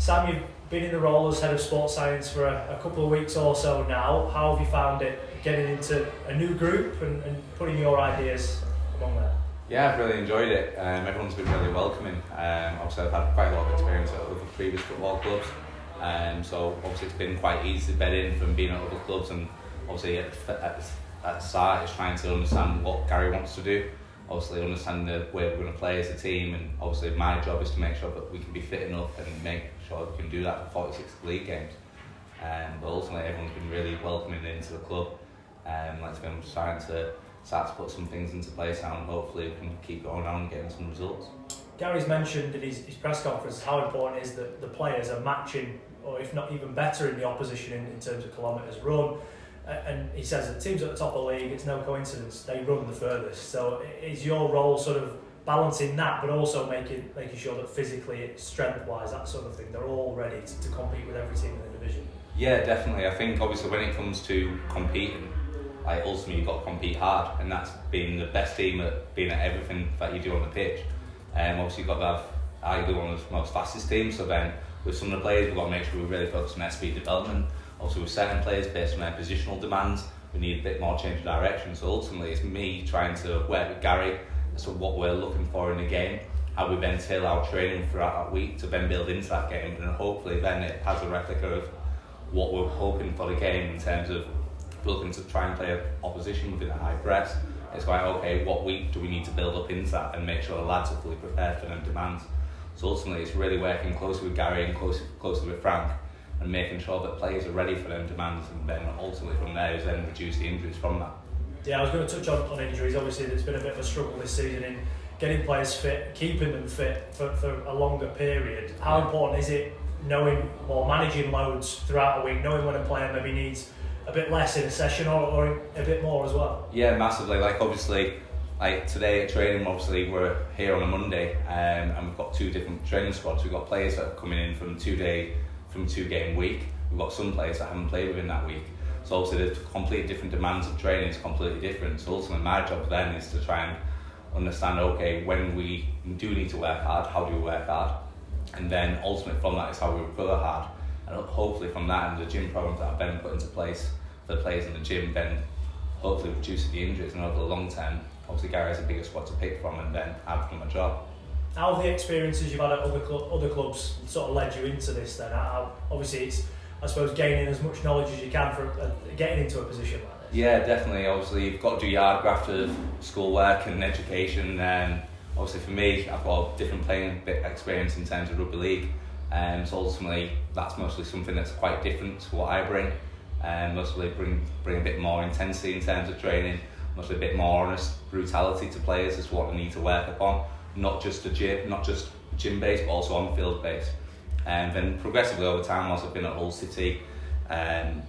Sam, you've been in the role as head of sports science for a couple of weeks or so now. How have you found it getting into a new group and putting your ideas among them? Yeah, I've really enjoyed it. Everyone's been really welcoming. Obviously, I've had quite a lot of experience at other previous football clubs, so obviously it's been quite easy to bed in from being at other clubs. And obviously at the start, it's trying to understand what Gary wants to do. Obviously, understand the way we're going to play as a team, and obviously my job is to make sure that we can be fit enough and make sure we can do that for 46 league games. But ultimately, everyone's been really welcoming into the club. Like I'm trying to start to put some things into place now, and hopefully we can keep going on and getting some results. Gary's mentioned in his press conference how important it is that the players are matching, or if not even better, in the opposition in terms of kilometres run. And he says that teams at the top of the league, it's no coincidence, they run the furthest. So is your role sort of balancing that, but also making sure that physically, strength-wise, that sort of thing, they're all ready to compete with every team in the division? Yeah, definitely. I think obviously when it comes to competing, like ultimately you've got to compete hard, and that's being the best team at being at everything that you do on the pitch. Obviously you've got to have arguably one of the most fastest teams, so then with some of the players we've got to make sure we really focus on their speed development. Also with certain players based on their positional demands, we need a bit more change of direction. So ultimately it's me trying to work with Gary as to what we're looking for in the game, how we then tailor our training throughout that week to then build into that game, and hopefully then it has a replica of what we're hoping for the game in terms of looking to try and play opposition within a high press. It's like, okay, what week do we need to build up into that and make sure the lads are fully prepared for them demands. So ultimately it's really working closely with Gary and closely with Frank, and making sure that players are ready for them demands, and then ultimately from there is then reduce the injuries from that. Yeah, I was going to touch on injuries. Obviously there's been a bit of a struggle this season in getting players fit, keeping them fit for a longer period. How important is it knowing or managing loads throughout a week, knowing when a player maybe needs a bit less in a session or a bit more as well? Yeah, massively. Like obviously, like today at training, obviously we're here on a Monday, and we've got two different training squads. We've got players that are coming in from two game week. We've got some players that haven't played within that week. So obviously the completely different demands of training is completely different. So ultimately my job then is to try and understand, okay, when we do need to work hard, how do we work hard? And then ultimately from that is how we recover hard. And hopefully from that and the gym programs that I've been put into place for the players in the gym, then hopefully reduces the injuries, and over the long term, obviously Gary has a bigger squad to pick from, and then I've done my job. How have the experiences you've had at other clubs sort of led you into this then? Obviously it's, I suppose, gaining as much knowledge as you can for getting into a position like this. Yeah, definitely. Obviously you've got to do yard graft of schoolwork and education. Obviously for me, I've got a different playing experience in terms of rugby league. So ultimately that's mostly something that's quite different to what I bring. Mostly bring a bit more intensity in terms of training, mostly a bit more honest brutality to players is what I need to work upon. Not just gym based, but also on field based. And then progressively over time, whilst I've been at Hull City, I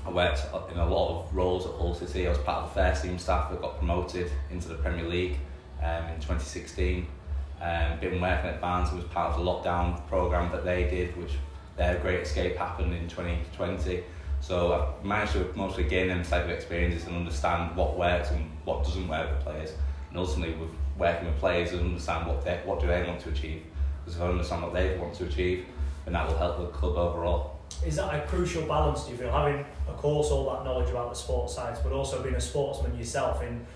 worked in a lot of roles at Hull City. I was part of the first team staff that got promoted into the Premier League in 2016. Been working at Barnes, who was part of the lockdown programme that they did, which their Great Escape happened in 2020. So I've managed to mostly gain them type of experiences and understand what works and what doesn't work with players. And ultimately with working with players and understand what do they want to achieve. Because if I understand what they want to achieve, then that will help the club overall. Is that a crucial balance, do you feel, having of course all that knowledge about the sports science, but also being a sportsman yourself in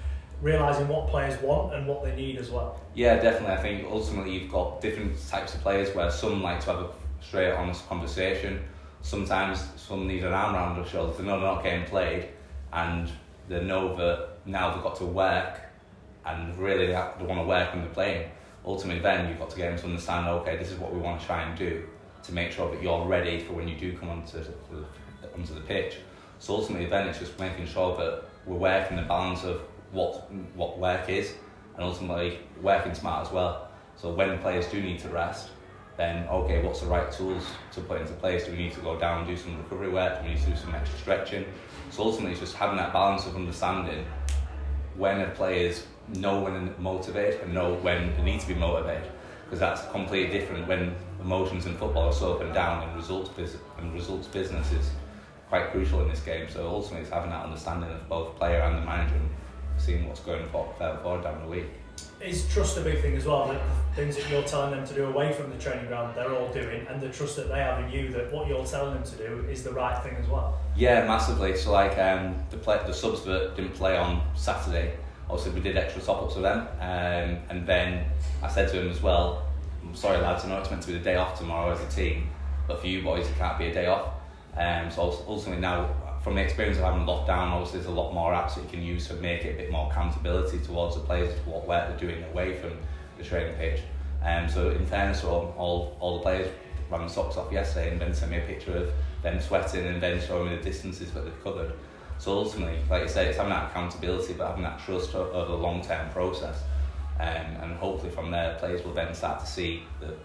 realising what players want and what they need as well? Yeah, definitely. I think ultimately you've got different types of players where some like to have a straight, honest conversation. Sometimes some need an arm around their shoulders. They know they're not getting played, and they know that now they've got to work, and really they want to work when they're playing. Ultimately then you've got to get them to understand, okay, this is what we want to try and do to make sure that you're ready for when you do come onto the pitch. So ultimately then it's just making sure that we're working the balance of what work is, and ultimately working smart as well. So when players do need to rest, then okay, what's the right tools to put into place? Do we need to go down and do some recovery work? Do we need to do some extra stretching? So ultimately it's just having that balance of understanding when the players know when they're motivated and know when they need to be motivated, because that's completely different when emotions in football are so up and down, and results business is quite crucial in this game. So ultimately it's having that understanding of both player and the manager and seeing what's going further forward down the week. Is trust a big thing as well? That the things that you're telling them to do away from the training ground, they're all doing, and the trust that they have in you that what you're telling them to do is the right thing as well. Yeah, massively. So like the subs that didn't play on Saturday, obviously we did extra top ups with them, and then I said to them as well, I'm sorry lads, I know it's meant to be the day off tomorrow as a team, but for you boys it can't be a day off. So ultimately now, from the experience of having lockdown, obviously there's a lot more apps that you can use to make it a bit more accountability towards the players to what work they're doing away from the training pitch. So in fairness to all the players ran the socks off yesterday and then sent me a picture of them sweating and then showing me the distances that they've covered. So ultimately, like you say, it's having that accountability but having that trust over the long-term process. And hopefully from there, players will then start to see the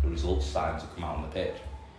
results starting to come out on the pitch.